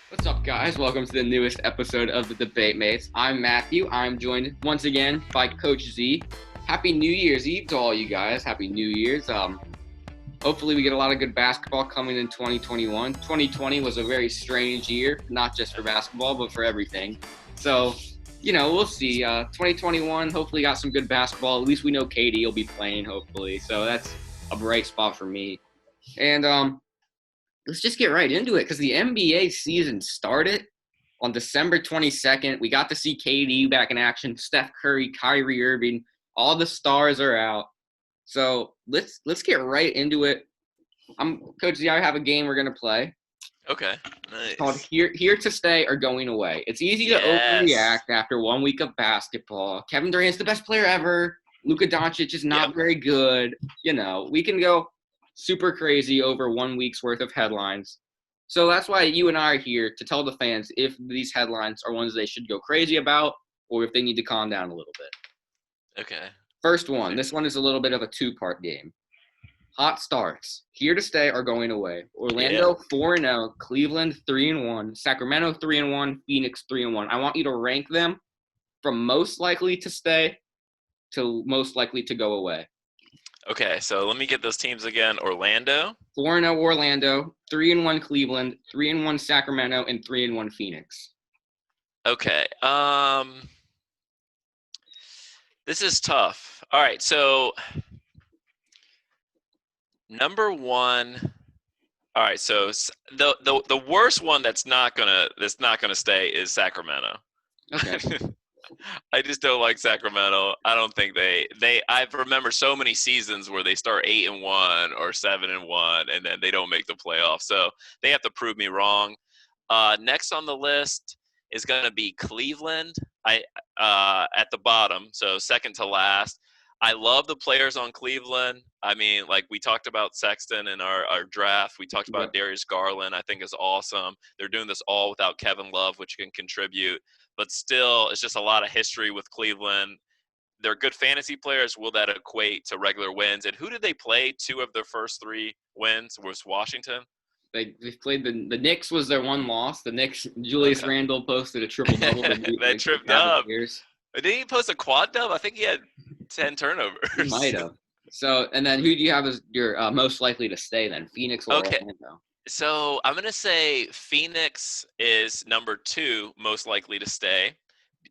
What's up, guys? Welcome to the newest episode of the Debate Mates. I'm Matthew. I'm joined once again by Coach Z. Happy New Year's Eve to all you guys. Happy New Year's. Hopefully we get a lot of good basketball coming in 2021. 2020 was a very strange year, not just for basketball, but for everything. So, we'll see. 2021, hopefully got some good basketball. At least we know KD will be playing, hopefully. So that's a bright spot for me. And let's just get right into it because the NBA season started on December 22nd. We got to see KD back in action, Steph Curry, Kyrie Irving. All the stars are out. So let's get right into it. Coach Z. I have a game we're gonna play. Okay, It's called nice. Here to Stay or Going Away. It's easy to Yes. overreact after 1 week of basketball. Kevin Durant's the best player ever. Luka Doncic is Yep. not very good. We can go super crazy over 1 week's worth of headlines. So that's why you and I are here to tell the fans if these headlines are ones they should go crazy about or if they need to calm down a little bit. Okay. First one. This one is a little bit of a two-part game. Hot starts. Here to stay or going away. Yeah. Orlando 4-0, Cleveland 3-1, Sacramento 3-1, Phoenix 3-1. I want you to rank them from most likely to stay to most likely to go away. Okay, so let me get those teams again. Orlando. 4-0 Orlando, 3-1 Cleveland, 3-1 Sacramento, and 3-1 Phoenix. Okay. This is tough. All right, so number one. All right, so the worst one that's not gonna stay is Sacramento. Okay. I just don't like Sacramento. I don't think I remember so many seasons where they start 8-1 or 7-1 and then they don't make the playoffs. So they have to prove me wrong. Next on the list is going to be Cleveland. At the bottom, so second to last. I love the players on Cleveland. I mean, like we talked about Sexton in our draft. We talked about Yep. Darius Garland. I think is awesome. They're doing this all without Kevin Love, which can contribute. But still, it's just a lot of history with Cleveland. They're good fantasy players. Will that equate to regular wins? And who did they play? Two of their first three wins was Washington. They played the Knicks was their one loss. The Knicks, Julius Okay. Randle posted a triple-double to beat That the tripped up. Cavaliers. Did he post a quad dub? I think he had 10 He turnovers. might have. So, and then who do you have as your most likely to stay then, Phoenix or Okay. Orlando? So I'm going to say Phoenix is number 2 most likely to stay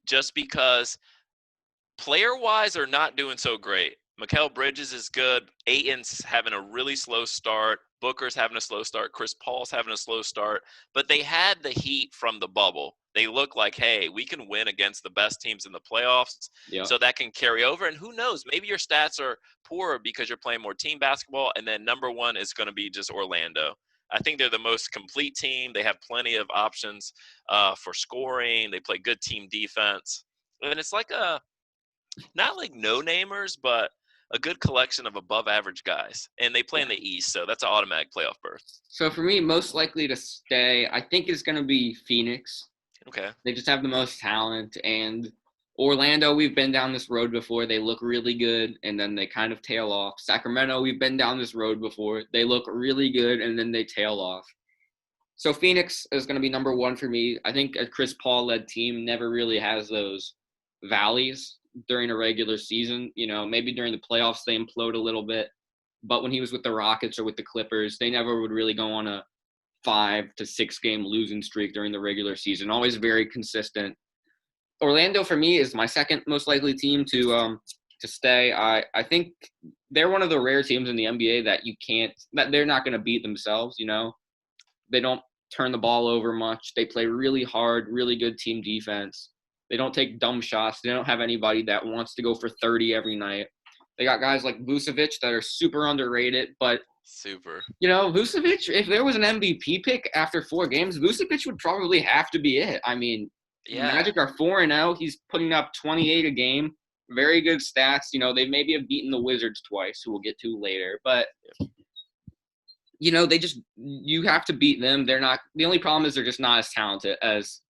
just because player-wise are not doing so great. Mikal Bridges is good. Ayton's having a really slow start. Booker's having a slow start. Chris Paul's having a slow start. But they had the heat from the bubble. They look like, hey, we can win against the best teams in the playoffs. Yeah. So that can carry over. And who knows? Maybe your stats are poor because you're playing more team basketball. And then number 1 is going to be just Orlando. I think they're the most complete team. They have plenty of options for scoring. They play good team defense. And it's like not like no-namers, but a good collection of above-average guys. And they play in the East, so that's an automatic playoff berth. So for me, most likely to stay, I think is going to be Phoenix. Okay. They just have the most talent. And Orlando, we've been down this road before. They look really good, and then they kind of tail off. Sacramento, we've been down this road before. They look really good, and then they tail off. So Phoenix is going to be number 1 for me. I think a Chris Paul-led team never really has those valleys during a regular season. Maybe during the playoffs they implode a little bit. But when he was with the Rockets or with the Clippers, they never would really go on a 5 to 6 game losing streak during the regular season. Always very consistent. Orlando for me is my second most likely team to stay. I think they're one of the rare teams in the NBA that they're not going to beat themselves. They don't turn the ball over much. They play really hard, really good team defense. They don't take dumb shots. They don't have anybody that wants to go for 30 every night. They got guys like Vucevic that are super underrated, but Super. Vucevic, if there was an MVP pick after 4 games, Vucevic would probably have to be it. I mean, Yeah. Magic are 4-0. He's putting up 28 a game. Very good stats. They maybe have beaten the Wizards twice, who we'll get to later. But, you have to beat them. The only problem is they're just not as talented as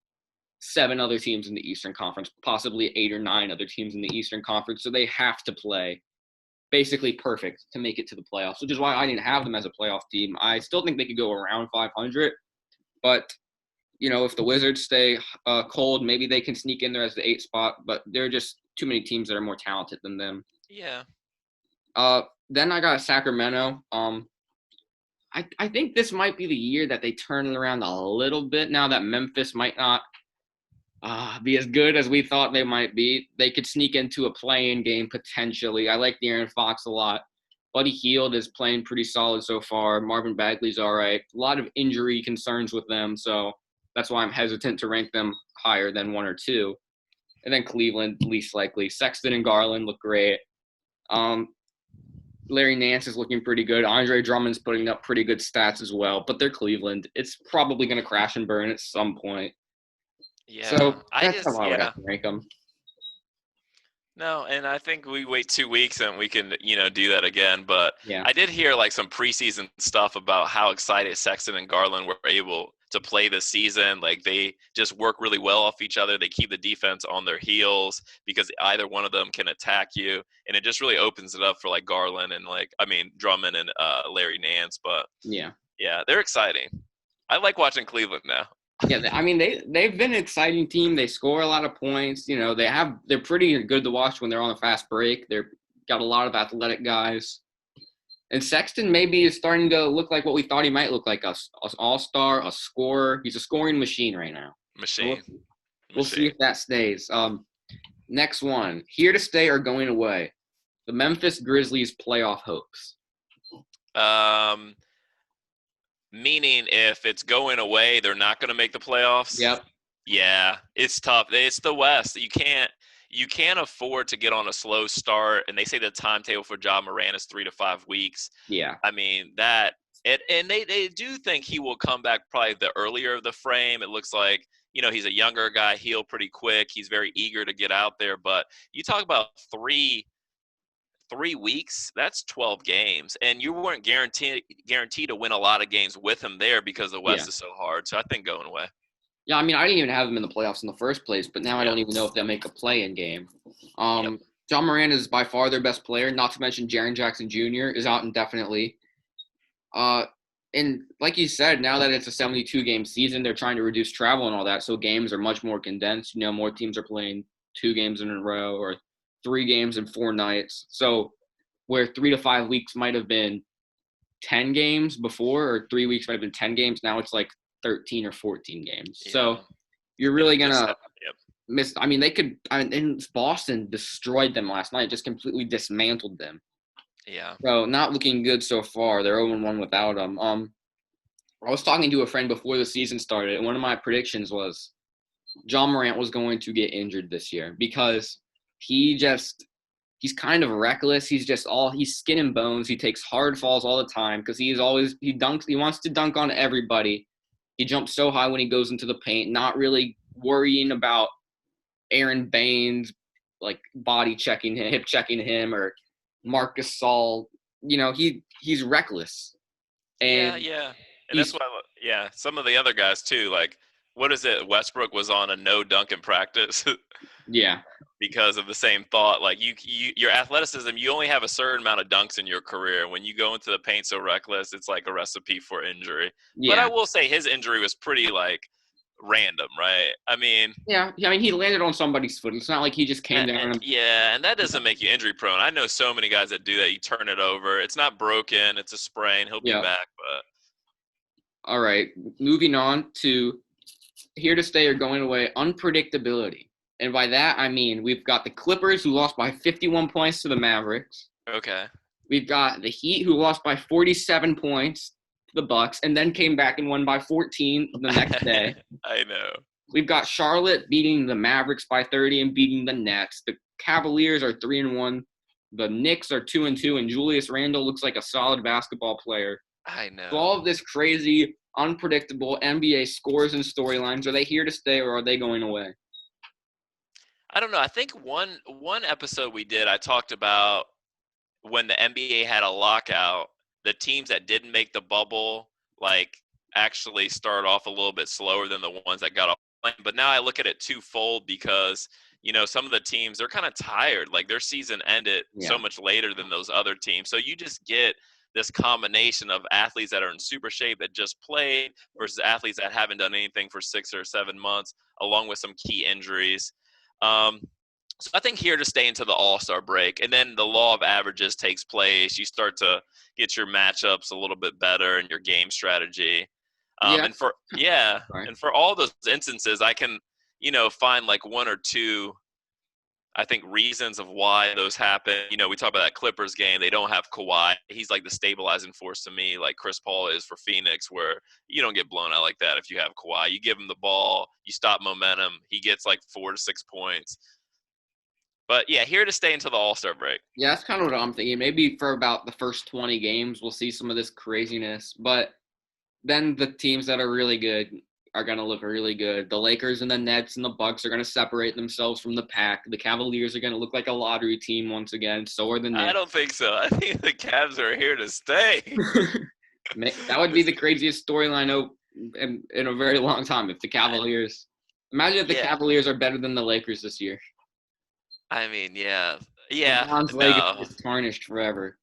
7 other teams in the Eastern Conference, possibly 8 or 9 other teams in the Eastern Conference. So they have to play basically perfect to make it to the playoffs, which is why I didn't have them as a playoff team. I still think they could go around 500, but if the Wizards stay cold, maybe they can sneak in there as the 8th spot, but there are just too many teams that are more talented than them. Yeah. Then I got Sacramento. I think this might be the year that they turn it around a little bit now that Memphis might not be as good as we thought they might be. They could sneak into a play-in game potentially. I like De'Aaron Fox a lot. Buddy Hield is playing pretty solid so far. Marvin Bagley's all right. A lot of injury concerns with them, so that's why I'm hesitant to rank them higher than 1 or 2. And then Cleveland, least likely. Sexton and Garland look great. Larry Nance is looking pretty good. Andre Drummond's putting up pretty good stats as well, but they're Cleveland. It's probably going to crash and burn at some point. Yeah. So that's how I would have to rank them. No, and I think we wait 2 weeks and we can, do that again. But Yeah. I did hear like some preseason stuff about how excited Sexton and Garland were able to play this season. Like they just work really well off each other. They keep the defense on their heels because either one of them can attack you, and it just really opens it up for like Garland and Drummond and Larry Nance. But yeah, they're exciting. I like watching Cleveland now. Yeah, they've been an exciting team. They score a lot of points. They're pretty good to watch when they're on a fast break. They've got a lot of athletic guys. And Sexton maybe is starting to look like what we thought he might look like, an all-star, a scorer. He's a scoring machine right now. We'll see if that stays. Next one, here to stay or going away. The Memphis Grizzlies playoff hopes. Meaning if it's going away, they're not going to make the playoffs? Yep. Yeah, it's tough. It's the West. You can't afford to get on a slow start. And they say the timetable for Ja Morant is 3 to 5 weeks. Yeah. I mean, and they do think he will come back probably the earlier of the frame. It looks like, he's a younger guy, heal pretty quick. He's very eager to get out there. But you talk about 3 weeks, that's 12 games, and you weren't guaranteed to win a lot of games with him there because the West is so hard. So I think going away. Yeah, I didn't even have them in the playoffs in the first place, but now I don't even know if they'll make a play-in game. Ja Morant is by far their best player, not to mention Jaren Jackson Jr. is out indefinitely. And like you said, now that it's a 72-game season, they're trying to reduce travel and all that, so games are much more condensed. More teams are playing 2 games in a row or 3 games in 4 nights. So where 3 to 5 weeks might have been 10 games before, or 3 weeks might have been 10 games, now it's like 13 or 14 games. Yeah. So you're really going to miss. They could – and Boston destroyed them last night, just completely dismantled them. Yeah. So not looking good so far. They're 0-1 without them. I was talking to a friend before the season started, and one of my predictions was Ja Morant was going to get injured this year because he's kind of reckless. He's skin and bones. He takes hard falls all the time because he wants to dunk on everybody. He jumps so high when he goes into the paint, not really worrying about Aaron Baines, like body checking him, hip checking him, or Marc Gasol. He's reckless. And yeah. And that's why, some of the other guys too, like, what is it? Westbrook was on a no dunk in practice. Yeah. Because of the same thought, like your athleticism, you only have a certain amount of dunks in your career. When you go into the paint so reckless, it's like a recipe for injury. Yeah. But I will say his injury was pretty random, right? He landed on somebody's foot. It's not like he just came down. And that doesn't make you injury prone. I know so many guys that do that. You turn it over. It's not broken. It's a sprain. He'll be back. But all right, moving on to here to stay or going away, unpredictability. And by that, we've got the Clippers, who lost by 51 points to the Mavericks. Okay. We've got the Heat, who lost by 47 points to the Bucks, and then came back and won by 14 the next day. I know. We've got Charlotte beating the Mavericks by 30 and beating the Nets. The Cavaliers are 3-1. The Knicks are 2-2, and Julius Randle looks like a solid basketball player. I know. So all of this crazy, unpredictable NBA scores and storylines, are they here to stay or are they going away? I don't know. I think one episode we did, I talked about when the NBA had a lockout, the teams that didn't make the bubble, actually started off a little bit slower than the ones that got off. But now I look at it twofold because, some of the teams, they're kind of tired. Like their season ended so much later than those other teams. So you just get this combination of athletes that are in super shape that just played versus athletes that haven't done anything for 6 or 7 months, along with some key injuries. So I think here to stay into the All-Star break, and then the law of averages takes place. You start to get your matchups a little bit better and your game strategy. Yeah. Sorry. And for all those instances, I can, find like one or two, I think, reasons of why those happen. We talk about that Clippers game. They don't have Kawhi. He's like the stabilizing force to me, like Chris Paul is for Phoenix, where you don't get blown out like that if you have Kawhi. You give him the ball, you stop momentum. He gets like 4 to 6 points. But yeah, here to stay until the All-Star break. Yeah, that's kind of what I'm thinking. Maybe for about the first 20 games, we'll see some of this craziness. But then the teams that are really good are going to look really good. The Lakers and the Nets and the Bucks are going to separate themselves from the pack. The Cavaliers are going to look like a lottery team once again. So are the Knicks. I don't think so. I think the Cavs are here to stay. That would be the craziest storyline in a very long time if the Cavaliers – imagine if the Cavaliers are better than the Lakers this year. I mean, yeah. LeBron's legacy is tarnished forever.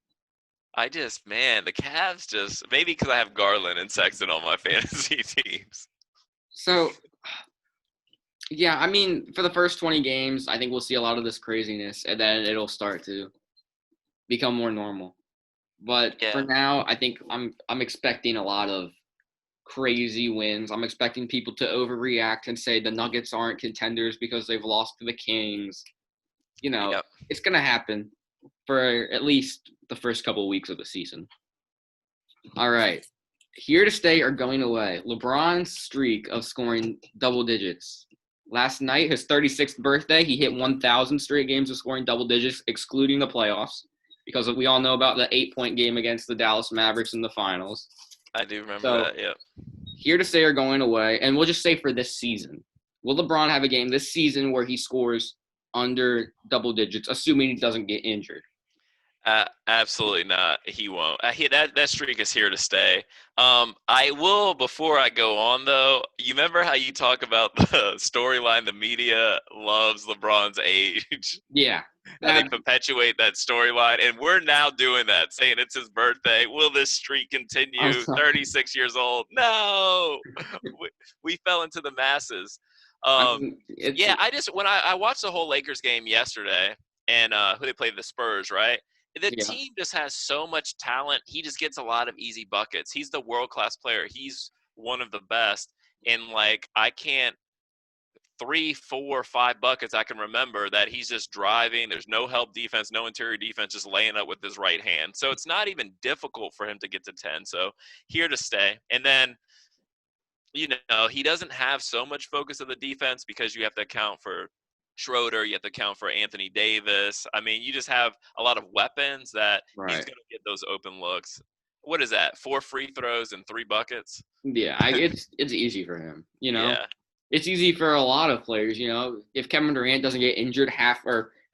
The Cavs just – maybe because I have Garland and Sexton on my fantasy teams. So, yeah, I mean, for the first 20 games, I think we'll see a lot of this craziness, and then it'll start to become more normal. But for now, I think I'm expecting a lot of crazy wins. I'm expecting people to overreact and say the Nuggets aren't contenders because they've lost to the Kings. It's going to happen for at least the first couple of weeks of the season. All right. Here to stay or going away. LeBron's streak of scoring double digits. Last night, his 36th birthday, he hit 1,000 straight games of scoring double digits, excluding the playoffs, because we all know about the 8-point game against the Dallas Mavericks in the finals. I do remember that, yeah. Here to stay or going away, and we'll just say for this season. Will LeBron have a game this season where he scores under double digits, assuming he doesn't get injured? Absolutely not. He won't. That streak is here to stay. I will, before I go on, though, you remember how you talk about the storyline, the media loves LeBron's age? Yeah. And they perpetuate that storyline, and we're now doing that, saying it's his birthday. Will this streak continue? 36 years old. No! we fell into the masses. When I watched the whole Lakers game yesterday, and who they played, the Spurs, right? The team just has so much talent. He just gets a lot of easy buckets. He's the world-class player. He's one of the best. And, I can't 3, 4, 5 buckets I can remember that he's just driving. There's no help defense, no interior defense, just laying up with his right hand. So it's not even difficult for him to get to 10. So here to stay. And then, he doesn't have so much focus of the defense because you have to account for Schroeder, you have to account for Anthony Davis. I mean, you just have a lot of weapons that he's going to get those open looks. What is that? 4 free throws and 3 buckets? Yeah, it's easy for him. Yeah. It's easy for a lot of players. If Kevin Durant doesn't get injured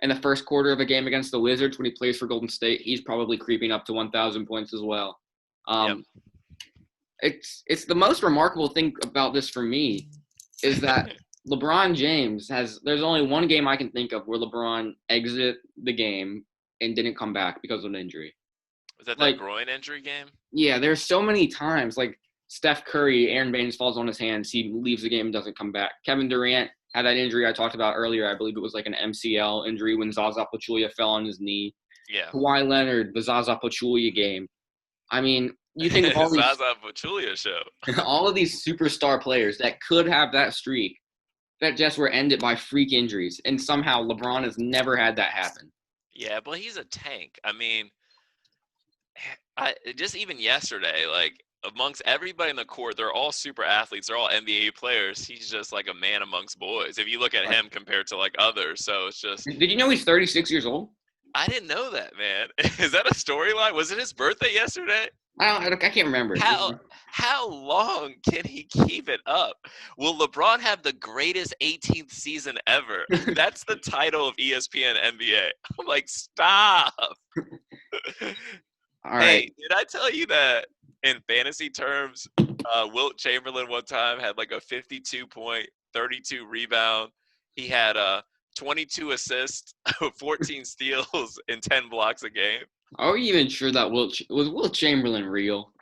in the first quarter of a game against the Wizards when he plays for Golden State, he's probably creeping up to 1,000 points as well. It's the most remarkable thing about this for me is that LeBron James there's only one game I can think of where LeBron exited the game and didn't come back because of an injury. Was that groin injury game? Yeah, there's so many times, Steph Curry, Aaron Baines falls on his hands, he leaves the game and doesn't come back. Kevin Durant had that injury I talked about earlier. I believe it was an MCL injury when Zaza Pachulia fell on his knee. Yeah. Kawhi Leonard, the Zaza Pachulia game. I mean, you think of all these Zaza Pachulia show. all of these superstar players that could have that streak that just were ended by freak injuries, and somehow LeBron has never had that happen. Yeah, but he's a tank. I mean, just even yesterday, amongst everybody in the court, they're all super athletes. They're all NBA players. He's just like a man amongst boys. If you look at him compared to others, so it's just. Did you know he's 36 years old? I didn't know that, man. Is that a storyline? Was it his birthday yesterday? I can't remember. How long can he keep it up? Will LeBron have the greatest 18th season ever? That's the title of ESPN NBA. I'm like, stop. All right. Hey, did I tell you that in fantasy terms, Wilt Chamberlain one time had a 52-point, 32 rebound. He had 22 assists, 14 steals, and 10 blocks a game. Are we even sure that was Will Chamberlain real?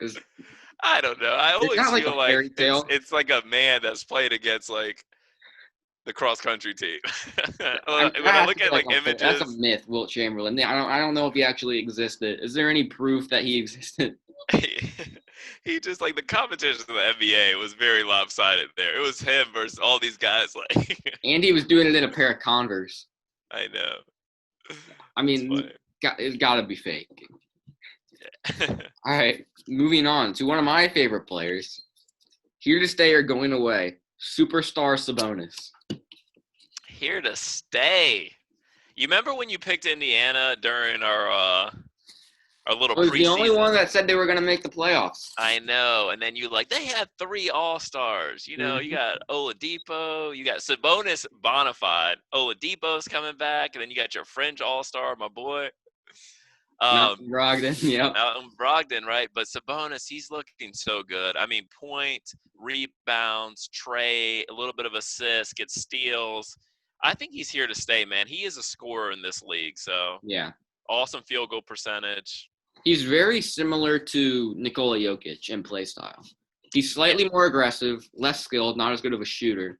I don't know. I Is always that like a feel like fairy it's tale? it's like a man that's played against like the cross country team. When I That has look to be like like that's a images, myth, Wilt Chamberlain. I don't know if he actually existed. Is there any proof that he existed? he just like the competition in the NBA was very lopsided there. It was him versus all these guys. Like And he was doing it in a pair of Converse. I know, I it's mean, funny. it's got to be fake. All right, moving on to one of my favorite players. Here to stay or going away. Superstar Sabonis. Here to stay. You remember when you picked Indiana during our little I was the only preseason? one that said they were going to make the playoffs. I know, and then you like they had 3 All-Stars. You know, you Mhm. got Oladipo, you got Sabonis bonafide. Oladipo's coming back, and then you got your fringe All-Star, my boy. Um, Malcolm Brogdon. Yep. Malcolm Brogdon, right? But Sabonis, he's looking so good. I mean, point, rebounds, trey, a little bit of assist, gets steals. I think he's here to stay, man. He is a scorer in this league, so Yeah. awesome field goal percentage. He's very similar to Nikola Jokic in play style. He's Yeah, slightly more aggressive, less skilled, not as good of a shooter,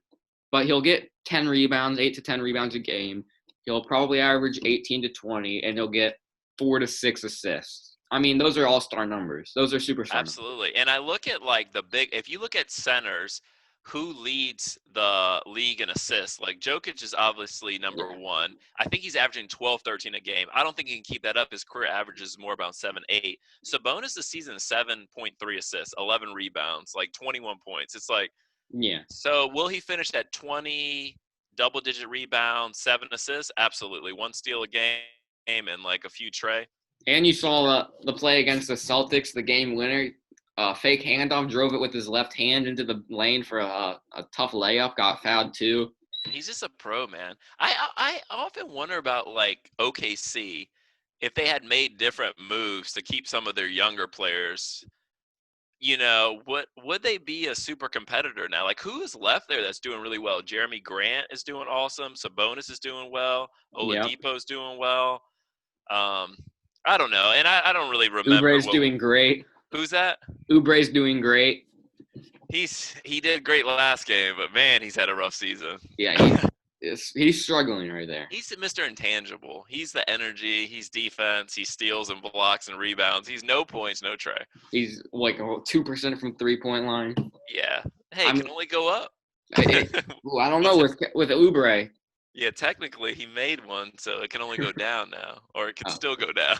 but he'll get 10 rebounds, 8 to 10 rebounds a game. He'll probably average 18 to 20, and he'll get 4 to 6 assists. I mean, those are all-star numbers. Those are superstar numbers. absolutely. And I look at like if you look at centers, who leads the league in assists? Like Jokic is obviously number Yeah. one. I think he's averaging 12, 13 a game. I don't think he can keep that up. His career average is more about 7, 8. Sabonis this season, 7.3 assists, 11 rebounds, like 21 points. It's like, Yeah. so will he finish at 20 double digit rebounds, 7 assists? Absolutely. 1 steal a game and like a few trey. And you saw the play against the Celtics, the game winner. Fake handoff, drove it with his left hand into the lane for a tough layup, got fouled too. He's just a pro, man. I often wonder about like OKC if they had made different moves to keep some of their younger players. You know, what would they be a super competitor now? Like who is left there that's doing really well? Jeremy Grant is doing awesome. Sabonis is doing well. Yep. Oladipo's doing well. Um, I don't know, and I don't really remember Oubre's what. doing great. Who's that? Oubre's doing great. He did great last game, but man, he's had a rough season. Yeah, he's struggling right there. He's Mr. Intangible. He's the energy. He's defense. He steals and blocks and rebounds. He's no points, no tray. He's like 2% from 3-point line. Yeah. Hey, I it mean, can only go up. I don't know with Oubre. Yeah, technically he made one, so it can only go down now, or it can still go down.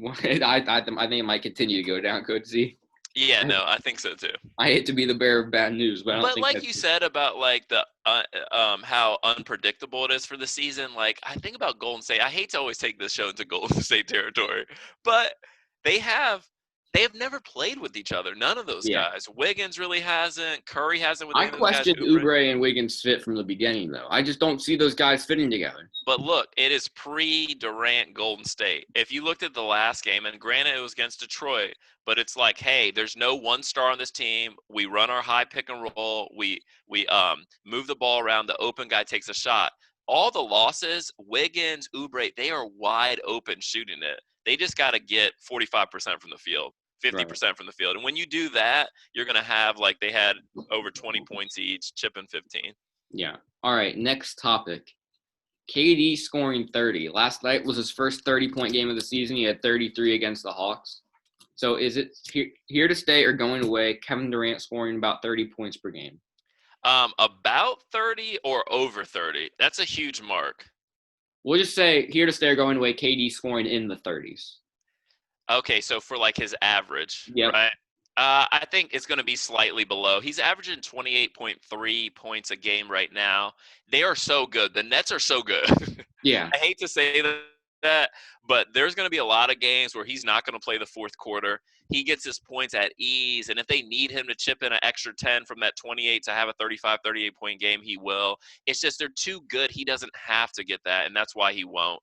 I think it might continue to go down, Coach Z. Yeah, no, I think so too. I hate to be the bearer of bad news, but I don't But think like that's you said about like the how unpredictable it is for the season, like I think about Golden State. I hate to always take this show into Golden State territory, but they have they have never played with each other. None of those yeah. guys. Wiggins really hasn't. Curry hasn't with I any of those guys. questioned Oubre and Wiggins' fit from the beginning, though. I just don't see those guys fitting together. But look, it is pre-Durant Golden State. If you looked at the last game, and granted it was against Detroit, but it's like, hey, there's no one star on this team. We run our high pick and roll. We move the ball around. The open guy takes a shot. All the losses, Wiggins, Oubre, they are wide open shooting it. They just got to get 45% from the field, 50% from the field. And when you do that, you're going to have like they had over 20 points each, chipping 15. Yeah. All right, next topic. KD scoring 30. Last night was his first 30-point game of the season. He had 33 against the Hawks. So is it here to stay or going away? Kevin Durant scoring about 30 points per game. About 30 or over 30. That's a huge mark. We'll just say here to stay or going away, KD scoring in the 30s. Okay, so for like his average, Yep. right? I think it's going to be slightly below. He's averaging 28.3 points a game right now. They are so good. The Nets are so good. Yeah. I hate to say that, but there's going to be a lot of games where he's not going to play the fourth quarter. He gets his points at ease, and if they need him to chip in an extra 10 from that 28 to have a 35, 38-point game, he will. It's just they're too good. He doesn't have to get that, and that's why he won't.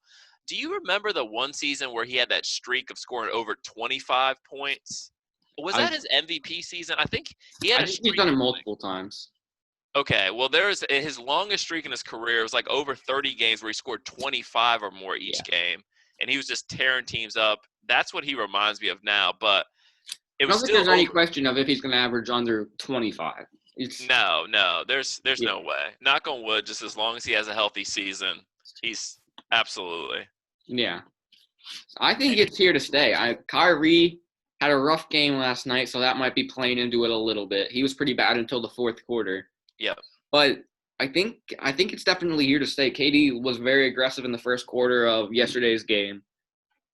Do you remember the one season where he had that streak of scoring over 25 points? Was that his MVP season? I think he had I a think streak. he's done it multiple times. Okay, well, there's his longest streak in his career was like over 30 games where he scored 25 or more each game. and he was just tearing teams up. That's what he reminds me of now, but it I was don't think still there's any over. question of if he's going to average under 25. No, there's Yeah. no way. Knock on wood, just as long as he has a healthy season, he's absolutely. Yeah. I think it's here to stay. Kyrie had a rough game last night, so that might be playing into it a little bit. He was pretty bad until the fourth quarter. Yep. But I think it's definitely here to stay. KD was very aggressive in the first quarter of yesterday's game.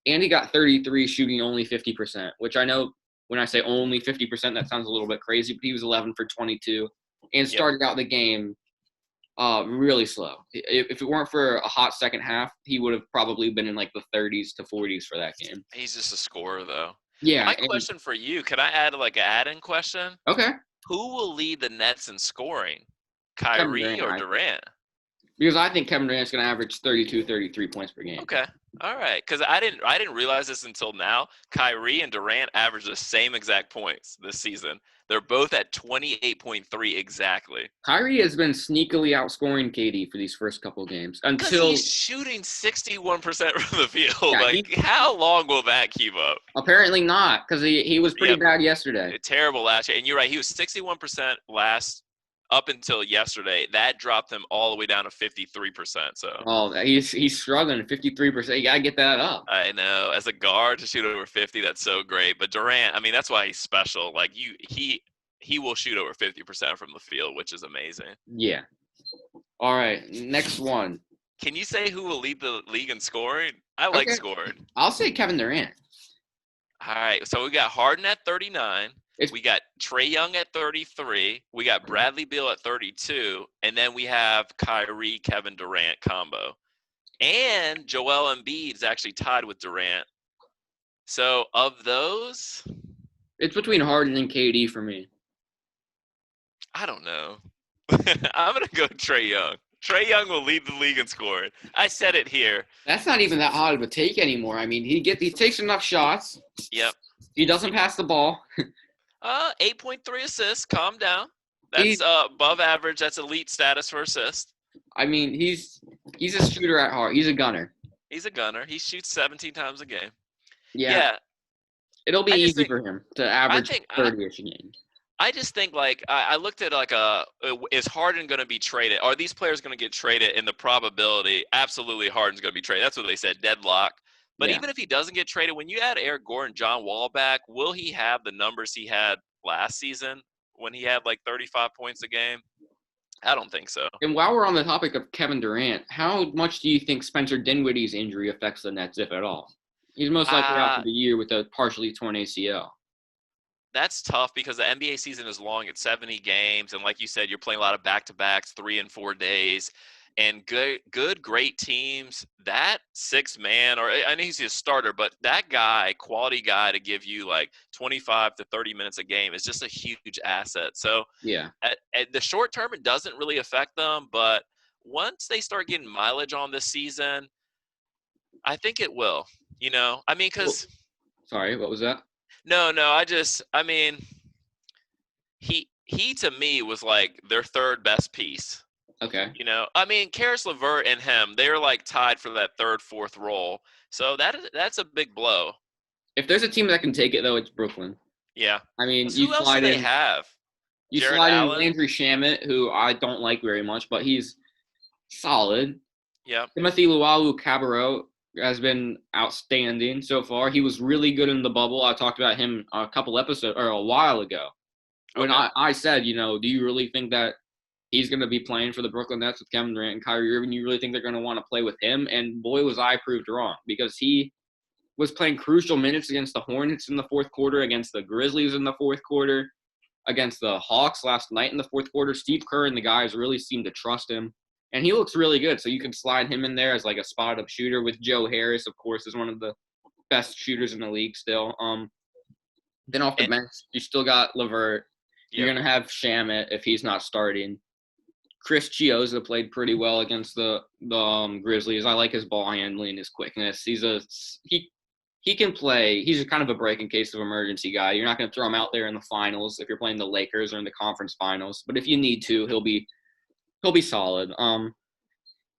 And he got 33 shooting only 50%, which I know when I say only 50%, that sounds a little bit crazy, but he was 11 for 22 and Yep. started out the game really slow. If it weren't for a hot second half, he would have probably been in like the 30s to 40s for that game. He's just a scorer, though. Yeah. My question for you, could I add like an add-in question? Okay. Who will lead the Nets in scoring? Kevin Kyrie Durant, or Durant? because I think Kevin Durant's going to average 32, 33 points per game. Okay. All right. Because I didn't realize this until now. Kyrie and Durant average the same exact points this season. They're both at 28.3 exactly. Kyrie has been sneakily outscoring KD for these first couple games Because until he's shooting 61% from the field. Yeah, like, how long will that keep up? apparently not, because he was pretty Yep. bad yesterday. Terrible last year. And you're right. He was 61% up until yesterday. That dropped him all the way down to 53%. So He's struggling 53%. You gotta get that up. I know, as a guard to shoot over 50, that's so great. But Durant, I mean, that's why he's special. Like he will shoot over 50% from the field, which is amazing. Yeah. All right, next one. Can you say who will lead the league in scoring? I like scoring. I'll say Kevin Durant. All right, so we got Harden at 39. We got Trae Young at 33. We got Bradley Beal at 32. And then we have Kyrie, Kevin Durant combo. And Joel Embiid is actually tied with Durant. So of those, it's between Harden and KD for me. I don't know. I'm going to go Trae Young. Trae Young will lead the league in scoring. I said it here. That's not even that hard of a take anymore. I mean, he takes enough shots. Yep. He doesn't pass the ball. 8.3 assists. Calm down. That's above average. That's elite status for assist. I mean, he's a shooter at heart. He's a gunner. He's a gunner. He shoots 17 times a game. Yeah. It'll be easy for him to average 30-ish a game. I just think, like, I looked at, like, is Harden going to be traded? Are these players going to get traded? And the probability, absolutely Harden's going to be traded. That's what they said, deadlock. But even if he doesn't get traded, when you add Eric Gordon, John Wall back, will he have the numbers he had last season when he had, like, 35 points a game? I don't think so. And while we're on the topic of Kevin Durant, how much do you think Spencer Dinwiddie's injury affects the Nets, if at all? He's most likely out for the year with a partially torn ACL. That's tough because the NBA season is long. It's 70 games. And like you said, you're playing a lot of back-to-backs, 3 and 4 days. And great teams, that 6-man, or I know he's a starter, but that guy, quality guy to give you like 25 to 30 minutes a game is just a huge asset. So yeah, at the short term, it doesn't really affect them. But once they start getting mileage on this season, I think it will. You know, I mean, because sorry, what was that? No, I mean, he to me was like their third best piece. Okay. You know, I mean, Karis LeVert and him, they're like tied for that third, fourth role. So that's a big blow. If there's a team that can take it, though, it's Brooklyn. Yeah. I mean, who else do they have? You Jared slide Allen? in Landry Shamet, who I don't like very much, but he's solid. Yeah. Timothy Luwawu-Cabarrot has been outstanding so far. He was really good in the bubble. I talked about him a while ago. When I said, you know, do you really think that he's going to be playing for the Brooklyn Nets with Kevin Durant and Kyrie Irving? You really think they're going to want to play with him? And boy, was I proved wrong, because he was playing crucial minutes against the Hornets in the fourth quarter, against the Grizzlies in the fourth quarter, against the Hawks last night in the fourth quarter. Steve Kerr and the guys really seem to trust him. And he looks really good, so you can slide him in there as like a spot-up shooter with Joe Harris, of course, is one of the best shooters in the league still. Then off the bench, you still got LeVert. You're going to have Shamet if he's not starting. Chris Chiozza played pretty well against the Grizzlies. I like his ball handling, his quickness. He can play. He's kind of a break in case of emergency guy. You're not going to throw him out there in the finals if you're playing the Lakers or in the conference finals. But if you need to, he'll be solid.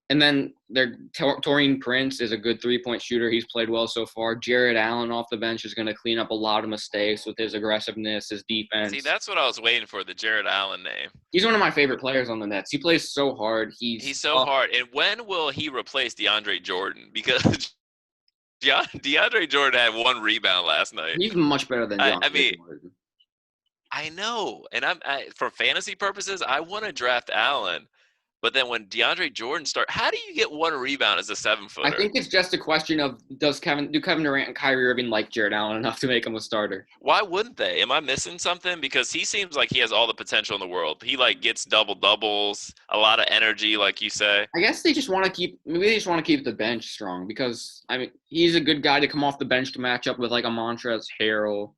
And then Taurean Prince is a good three-point shooter. He's played well so far. Jared Allen off the bench is going to clean up a lot of mistakes with his aggressiveness, his See, defense. that's what I was waiting for, the Jared Allen name. He's one of my favorite players on the Nets. He plays so hard. He's so hard. And when will he replace DeAndre Jordan? Because DeAndre Jordan had 1 rebound last night. He's much better than DeAndre Jordan. I know. And for fantasy purposes, I want to draft Allen. But then when DeAndre Jordan how do you get 1 rebound as a 7-footer? I think it's just a question of do Kevin Durant and Kyrie Irving like Jared Allen enough to make him a starter? Why wouldn't they? Am I missing something? Because he seems like he has all the potential in the world. He gets doubles, a lot of energy, like you say. I guess they just want to keep the bench strong because I mean he's a good guy to come off the bench to match up with like a Montrezl Harrell.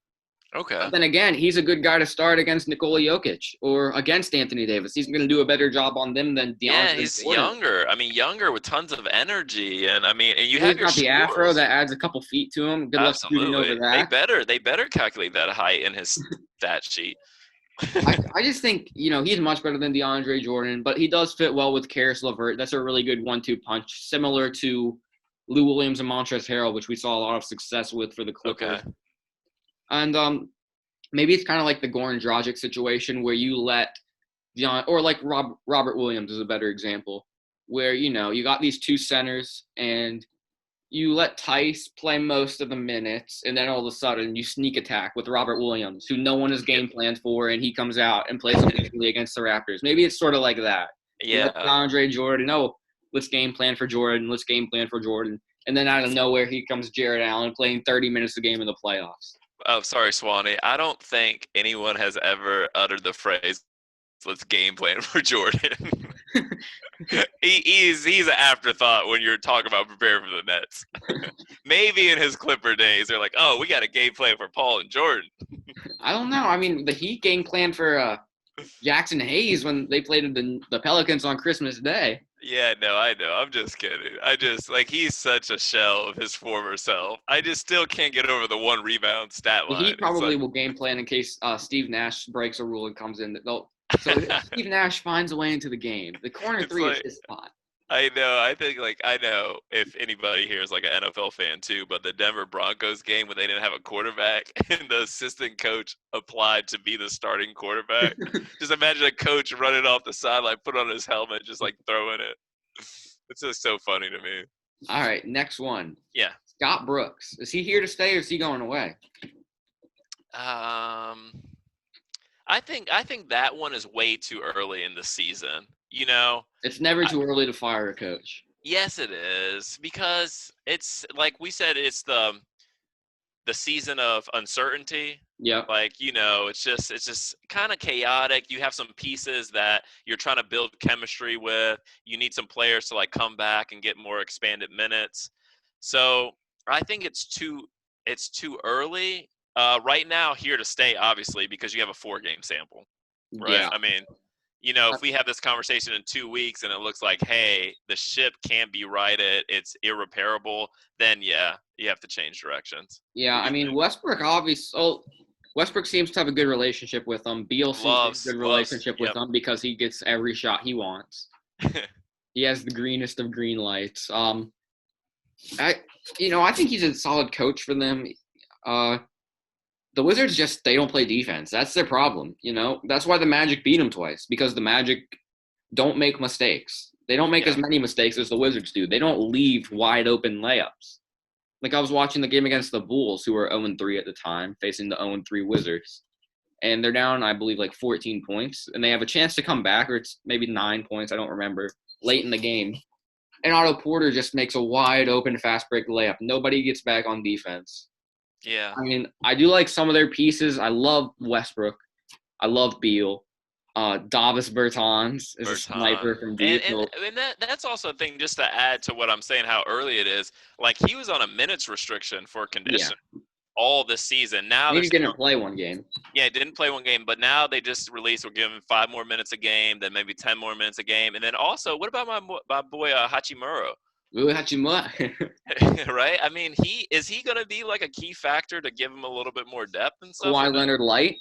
Okay. But then again, he's a good guy to start against Nikola Jokic or against Anthony Davis. He's going to do a better job on them than DeAndre. Yeah, he's younger. I mean, younger with tons of energy, and you have your the afro that adds a couple feet to him. Good luck shooting over that. They better calculate that height in his stat sheet. I just think he's much better than DeAndre Jordan, but he does fit well with Karis LeVert. That's a really good 1-2 punch, similar to Lou Williams and Montrezl Harrell, which we saw a lot of success with for the Clippers. Okay. And maybe it's kind of like the Goran Dragic situation where you let or like Robert Williams is a better example, where you got these 2 centers and you let Tice play most of the minutes, and then all of a sudden you sneak attack with Robert Williams, who no one has game planned for, and he comes out and plays immediately against the Raptors. Maybe it's sort of like that. Yeah. DeAndre Jordan, let's game plan for Jordan. Let's game plan for Jordan. And then out of nowhere, here comes Jared Allen playing 30 minutes a game in the playoffs. Oh, sorry, Swanee. I don't think anyone has ever uttered the phrase, let's game plan for Jordan. He's an afterthought when you're talking about preparing for the Nets. Maybe in his Clipper days, they're like, oh, we got a game plan for Paul and Jordan. I don't know. I mean, the Heat game plan for Jackson Hayes when they played the Pelicans on Christmas Day. Yeah, no, I know. I'm just kidding. He's such a shell of his former self. I just still can't get over the 1 rebound stat line. He probably will game plan in case Steve Nash breaks a rule and comes in. So Steve Nash finds a way into the game. The corner 3 is his spot. I know. I know if anybody here is like an NFL fan too, but the Denver Broncos game when they didn't have a quarterback and the assistant coach applied to be the starting quarterback. Just imagine a coach running off the sideline, put on his helmet, just throwing it. It's just so funny to me. All right, next one. Yeah. Scott Brooks. Is he here to stay or is he going away? I think that one is way too early in the season. It's never too early to fire a coach. Yes, it is, because it's like we said, it's the season of uncertainty. Yeah. It's just kind of chaotic. You have some pieces that you're trying to build chemistry with. You need some players to come back and get more expanded minutes. So I think it's too early. Right now, here to stay, obviously, because you have a 4-game sample, right? Yeah. I mean, if we have this conversation in 2 weeks and it looks like, hey, the ship can't be righted, it's irreparable, then yeah, you have to change directions. Yeah, I mean, Westbrook seems to have a good relationship with him. Beal seems to have a good relationship with him because he gets every shot he wants. He has the greenest of green lights. I think he's a solid coach for them. The Wizards they don't play defense. That's their problem. That's why the Magic beat them twice, because the Magic don't make mistakes. They don't make as many mistakes as the Wizards do. They don't leave wide open layups. I was watching the game against the Bulls, who were 0-3 at the time, facing the 0-3 Wizards. And they're down, I believe, 14 points. And they have a chance to come back, or it's maybe 9 points, I don't remember, late in the game. And Otto Porter just makes a wide open fast break layup. Nobody gets back on defense. Yeah. I mean, I do like some of their pieces. I love Westbrook. I love Beal. Davis Bertans is a sniper from deep. And that's also a thing, just to add to what I'm saying, how early it is. He was on a minutes restriction for condition all this season. Now he didn't play one game. Yeah, didn't play one game, but now they just released, we're giving 5 more minutes a game, then maybe 10 more minutes a game. And then also, what about my boy Hachimura? Right? I mean, is he going to be a key factor to give him a little bit more depth and stuff? Kawhi Leonard light?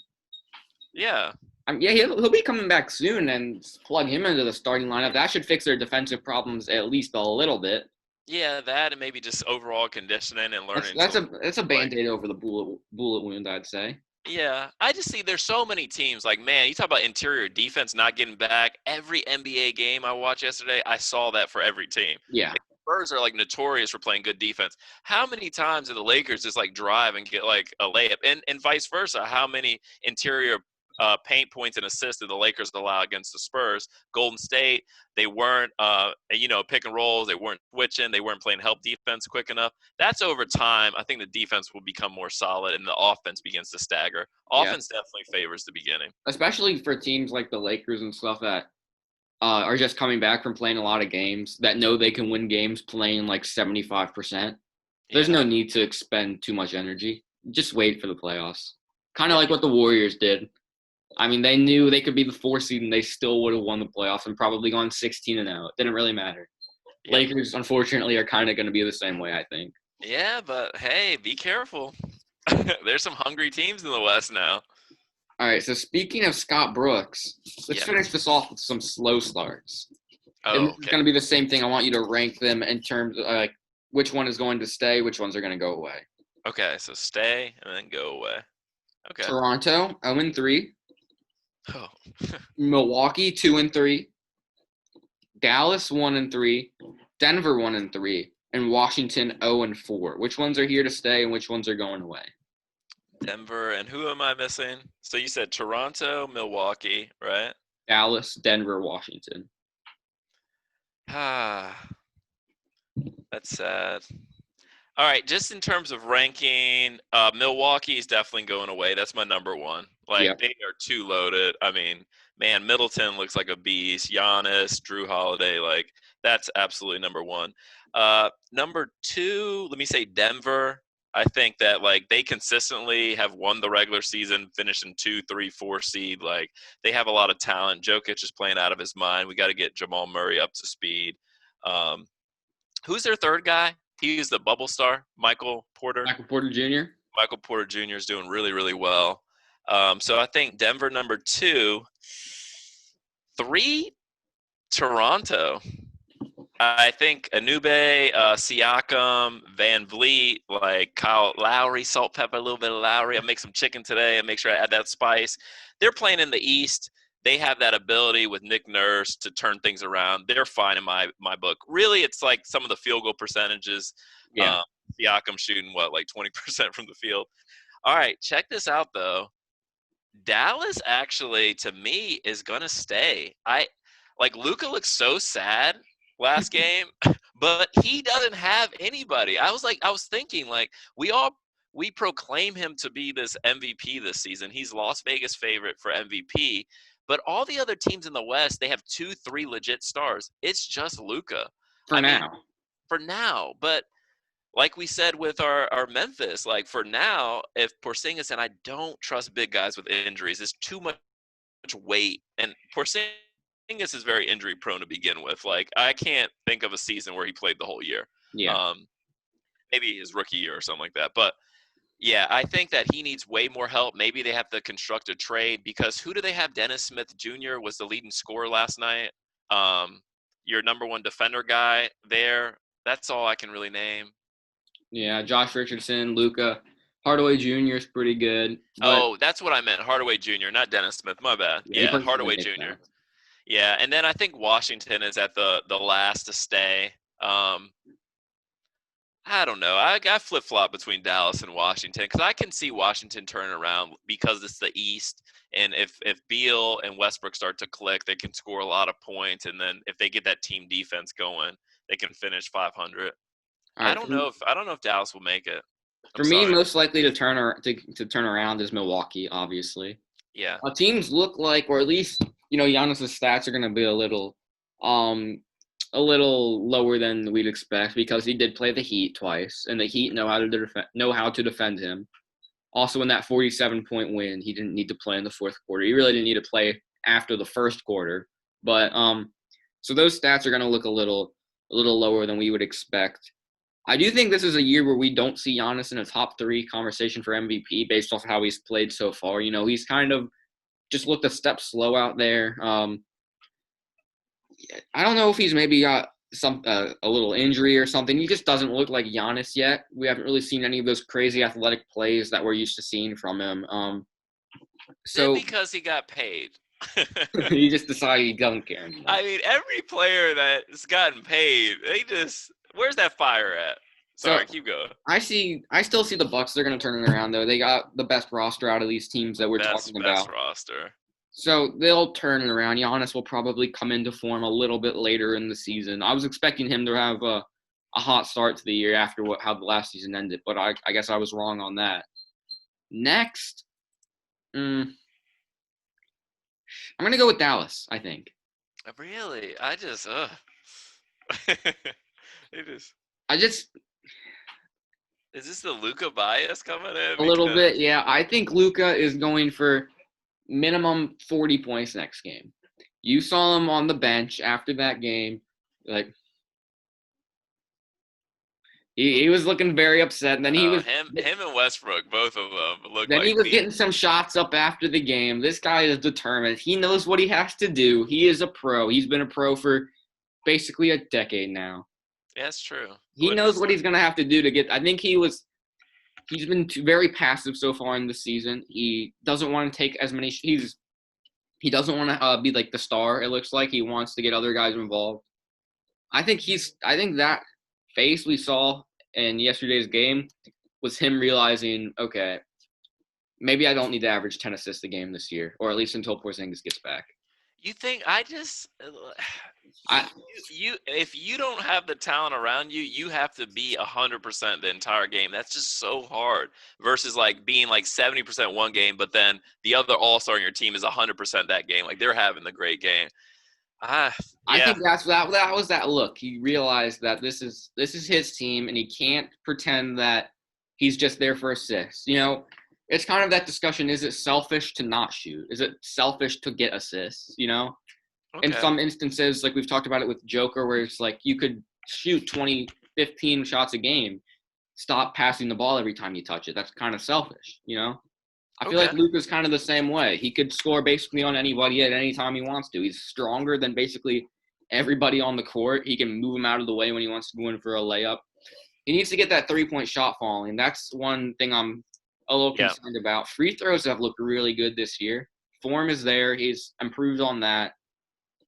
Yeah. Yeah, he'll be coming back soon, and plug him into the starting lineup. That should fix their defensive problems at least a little bit. Yeah, that and maybe just overall conditioning and That's learning that's some a that's a like band-aid over the bullet wound, I'd say. yeah, I just see there's so many teams. Like, man, you talk about interior defense not getting back. Every NBA game I watched yesterday, I saw that for every team. Yeah, Like, Spurs are like notorious for playing good defense. How many times do the Lakers just like drive and get like a layup, and vice versa? How many interior paint points and assists did the Lakers allow against the Spurs? Golden State, they weren't, pick and rolls. They weren't switching. They weren't playing help defense quick enough. That's over time. I think the defense will become more solid and the offense begins to stagger. yeah. Offense definitely favors the beginning. Especially for teams like the Lakers and stuff that are just coming back from playing a lot of games that know they can win games playing like 75%. There's Yeah. no need to expend too much energy. Just wait for the playoffs. Kind of Yeah. like what the Warriors did. I mean, they knew they could be the 4th seed and they still would have won the playoffs and probably gone 16-0. It didn't really matter. Yep. Lakers, unfortunately, are kind of going to be the same way, I think. Yeah, but hey, be careful. There's some hungry teams in the West now. All right, so speaking of Scott Brooks, let's Yeah. finish this off with some slow starts. And Oh, this is okay. going to be the same thing. I want you to rank them in terms of like which one is going to stay, which ones are going to go away. Okay, so stay and then go away. Okay. Toronto, 0-3. Oh, Milwaukee, 2-3. Dallas, 1-3. Denver, 1-3. And Washington, 0-4. Which ones are here to stay and which ones are going away? Denver and who am I missing? So you said Toronto, Milwaukee, right? Dallas, Denver, Washington. Ah, that's sad. All right, just in terms of ranking, Milwaukee is definitely going away. That's my number one. Like Yep. they are too loaded. I mean, man, Middleton looks like a beast. Giannis, Drew Holiday, like that's absolutely number one. Number two, let me say Denver. I think that like they consistently have won the regular season, finishing 2, 3, 4 seed. Like they have a lot of talent. Jokic is playing out of his mind. We got to get Jamal Murray up to speed. Um, who's their third guy? He's the bubble star, Michael Porter. Michael Porter Jr. Michael Porter Jr. is doing really, really well. So I think Denver number 2, 3, Toronto. I think Anube, Siakam, Van Vliet, like Kyle Lowry, salt, pepper, a little bit of Lowry. I make some chicken today and make sure I add that spice. They're playing in the East. They have that ability with Nick Nurse to turn things around. They're fine in my book. Really, it's like some of the field goal percentages. Yeah. Siakam shooting, like 20% from the field. All right, check this out, though. Dallas actually, to me, is going to stay. Luka looks so sad last game, but he doesn't have anybody. I was thinking, like, we proclaim him to be this MVP this season. He's Las Vegas favorite for MVP, but all the other teams in the West, they have 2, 3 legit stars. It's just Luka. For I mean, now. for now, but like we said with our Memphis, like for now, if Porzingis, and I don't trust big guys with injuries, it's too much weight, and Porzingis is very injury prone to begin with. Like I can't think of a season where he played the whole year. Yeah. Maybe his rookie year or something like that. But yeah, I think that he needs way more help. Maybe they have to construct a trade because who do they have? Dennis Smith Jr. was the leading scorer last night. Your number one defender guy there. That's all I can really name. Yeah, Josh Richardson, Luka. Hardaway Jr. is pretty good. But Oh, that's what I meant. Hardaway Jr., not Dennis Smith. My bad. yeah, he Yeah, plays for the Hardaway Knicks Jr. now. Yeah, and then I think Washington is at the last to stay. I don't know. I flip flop between Dallas and Washington because I can see Washington turning around because it's the East, and if Beal and Westbrook start to click, they can score a lot of points, and then if they get that team defense going, they can finish 500. All right. I don't know if Dallas will make it. I'm For me, sorry. most likely to turn around is Milwaukee, obviously. Yeah. Teams look like, or at least Giannis's stats are going to be a little lower than we'd expect because he did play the Heat twice, and the Heat know how to defend him. Also, in that 47-point win, he didn't need to play in the fourth quarter. He really didn't need to play after the first quarter. But so those stats are going to look a little lower than we would expect. I do think this is a year where we don't see Giannis in a top 3 conversation for MVP based off how he's played so far. He's kind of just looked a step slow out there. I don't know if he's maybe got a little injury or something. He just doesn't look like Giannis yet. We haven't really seen any of those crazy athletic plays that we're used to seeing from him. Then So because he got paid. he just decided he doesn't care anymore. I mean, every player that's gotten paid, where's that fire at? Sorry, So keep going. I still see the Bucks. They're going to turn it around though. They got the best roster out of these teams that we're talking Best about. roster. So they'll turn it around. Giannis will probably come into form a little bit later in the season. I was expecting him to have a hot start to the year after how the last season ended, but I guess I was wrong on that. Next, I'm going to go with Dallas, I think. Really? I just, Is this the Luka bias coming in? A little bit, yeah. I think Luka is going for minimum 40 points next game. You saw him on the bench after that game. Like, he was looking very upset. And then he was him and Westbrook, both of them look Then like he was getting some shots up after the game. This guy is determined. He knows what he has to do. He is a pro. He's been a pro for basically a decade now. Yeah, that's true. He knows what he's going to have to do to get – I think he's been very passive so far in the season. He doesn't want to take as many – he doesn't want to be like the star, it looks like. He wants to get other guys involved. I think that face we saw in yesterday's game was him realizing, okay, maybe I don't need to average 10 assists a game this year, or at least until Porzingis gets back. You think if you don't have the talent around you, you have to be 100% the entire game. That's just so hard versus like being like 70% one game, but then the other all-star on your team is 100% that game. Like they're having the great game. Yeah. I think that was that look. He realized that this is his team, and he can't pretend that he's just there for assists. You know, it's kind of that discussion: is it selfish to not shoot? Is it selfish to get assists? You know, in some instances, like we've talked about it with Joker, where it's like you could shoot 20, 15 shots a game, stop passing the ball every time you touch it. That's kind of selfish. You know. I feel like Luka's kind of the same way. He could score basically on anybody at any time he wants to. He's stronger than basically everybody on the court. He can move him out of the way when he wants to go in for a layup. He needs to get that three-point shot falling. That's one thing I'm a little concerned about. Free throws have looked really good this year. Form is there. He's improved on that.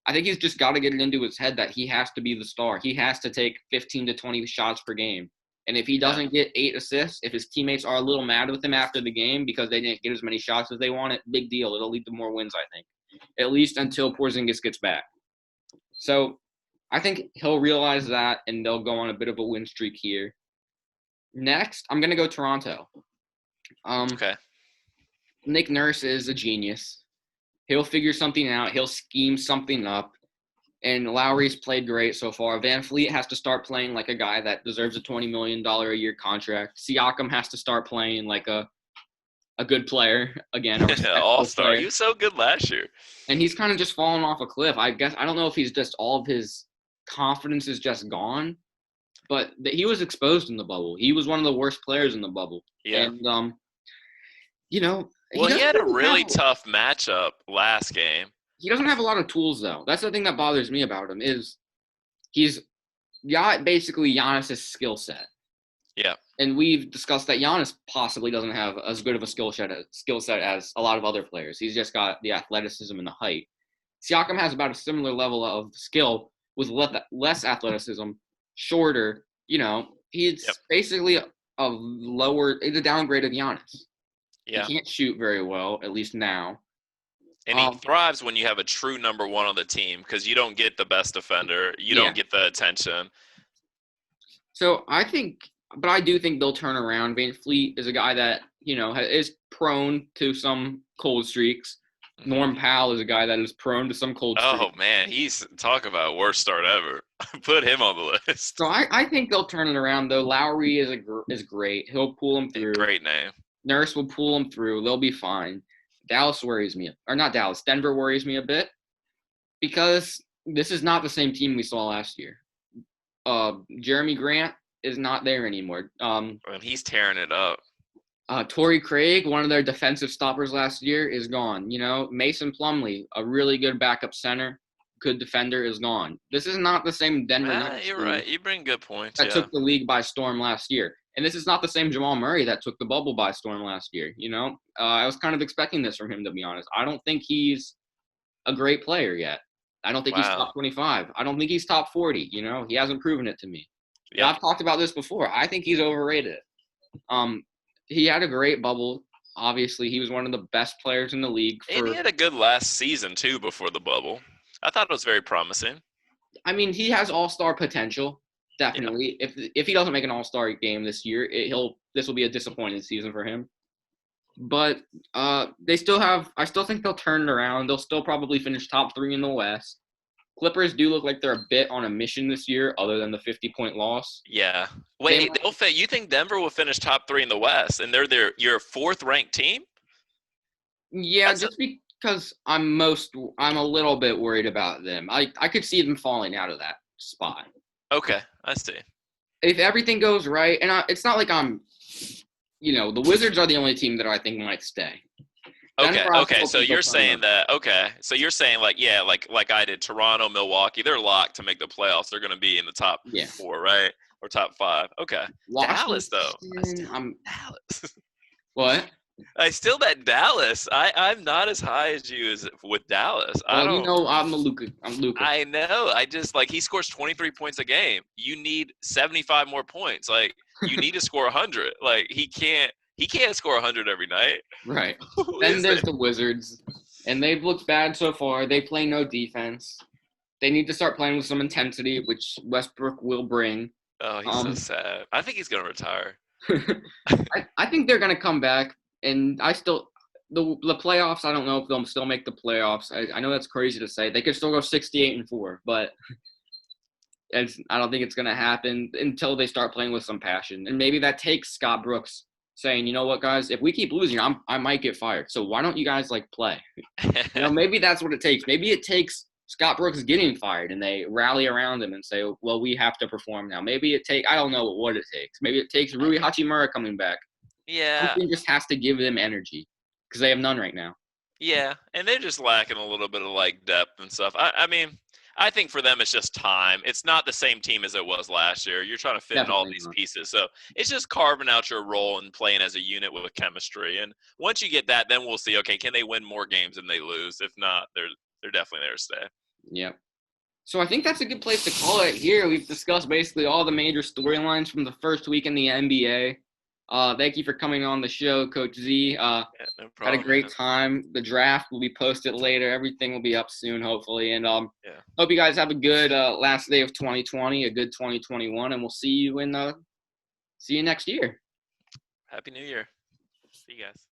I think he's just got to get it into his head that he has to be the star. He has to take 15 to 20 shots per game. And if he doesn't get 8 assists, if his teammates are a little mad with him after the game because they didn't get as many shots as they wanted, big deal. It'll lead to more wins, I think, at least until Porzingis gets back. So I think he'll realize that, and they'll go on a bit of a win streak here. Next, I'm going to go Toronto. Nick Nurse is a genius. He'll figure something out. He'll scheme something up. And Lowry's played great so far. Van Fleet has to start playing like a guy that deserves a $20 million a year contract. Siakam has to start playing like a good player again. All-star. He was so good last year. And he's kind of just fallen off a cliff. I don't know if he's just all of his confidence is just gone, but he was exposed in the bubble. He was one of the worst players in the bubble. Yeah. And, you know. Well, he had a really tough matchup last game. He doesn't have a lot of tools, though. That's the thing that bothers me about him is he's got basically Giannis' skill set. Yeah. And we've discussed that Giannis possibly doesn't have as good of a skill set as a lot of other players. He's just got the athleticism and the height. Siakam has about a similar level of skill with less athleticism, shorter. You know, he's basically a downgrade of Giannis. Yeah. He can't shoot very well, at least now. And he thrives when you have a true number one on the team because you don't get the best defender. You don't get the attention. So I do think they'll turn around. Van Fleet is a guy that, you know, is prone to some cold streaks. Norm Powell is a guy that is prone to some cold streaks. Oh, man, talk about worst start ever. Put him on the list. So I think they'll turn it around, though. Lowry is great. He'll pull him through. Great name. Nurse will pull him through. They'll be fine. Denver worries me a bit because this is not the same team we saw last year. Jeremy Grant is not there anymore. And he's tearing it up. Torrey Craig, one of their defensive stoppers last year, is gone. Mason Plumlee, a really good backup center, good defender, is gone. This is not the same Denver Nuggets You're team right. You bring good points. that Yeah. took the league by storm last year. And this is not the same Jamal Murray that took the bubble by storm last year. I was kind of expecting this from him, to be honest. I don't think he's a great player yet. I don't think he's Wow. top 25. I don't think he's top 40. He hasn't proven it to me. Yep. I've talked about this before. I think he's overrated. He had a great bubble. Obviously, he was one of the best players in the league. And he had a good last season, too, before the bubble. I thought it was very promising. I mean, he has all-star potential, definitely. Yeah. If he doesn't make an all-star game this year, this will be a disappointing season for him. But I still think they'll turn it around. They'll still probably finish top 3 in the West. Clippers do look like they're a bit on a mission this year, other than the 50-point loss. Yeah. Wait, you think Denver will finish top 3 in the West, and they're your 4th-ranked team? Yeah, just because I'm a little bit worried about them. I could see them falling out of that spot. Okay, I see. If everything goes right, and it's not like I'm, the Wizards are the only team that I think might stay. Okay. So you're saying that. Okay. So you're saying like I did. Toronto, Milwaukee, they're locked to make the playoffs. They're going to be in the top 4, right? Or top 5. Okay. Washington, Dallas though. Dallas. What? I still bet Dallas. I'm not as high as you with Dallas. Well, I'm Luka. I know. I just he scores 23 points a game. You need 75 more points. You need to score 100. He can't score 100 every night. Right. Then there's the Wizards, and they've looked bad so far. They play no defense. They need to start playing with some intensity, which Westbrook will bring. Oh, he's so sad. I think he's going to retire. I think they're going to come back, and the playoffs, I don't know if they'll still make the playoffs. I know that's crazy to say. They could still go 68-4, but I don't think it's going to happen until they start playing with some passion. And maybe that takes Scott Brooks saying, you know what, guys, if we keep losing, I might get fired. So why don't you guys play? Maybe that's what it takes. Maybe it takes Scott Brooks getting fired and they rally around him and say, well, we have to perform now. Maybe I don't know what it takes. Maybe it takes Rui Hachimura coming back. Yeah. Something just has to give them energy because they have none right now. Yeah, and they're just lacking a little bit of depth and stuff. I mean, I think for them it's just time. It's not the same team as it was last year. You're trying to fit in all these pieces. So it's just carving out your role and playing as a unit with chemistry. And once you get that, then we'll see, okay, can they win more games than they lose? If not, they're definitely there to stay. Yep. So I think that's a good place to call it here. We've discussed basically all the major storylines from the first week in the NBA. Thank you for coming on the show, Coach Z. No problem, had a great time. The draft will be posted later. Everything will be up soon, hopefully. And hope you guys have a good last day of 2020, a good 2021, and we'll see you next year. Happy New Year. See you guys.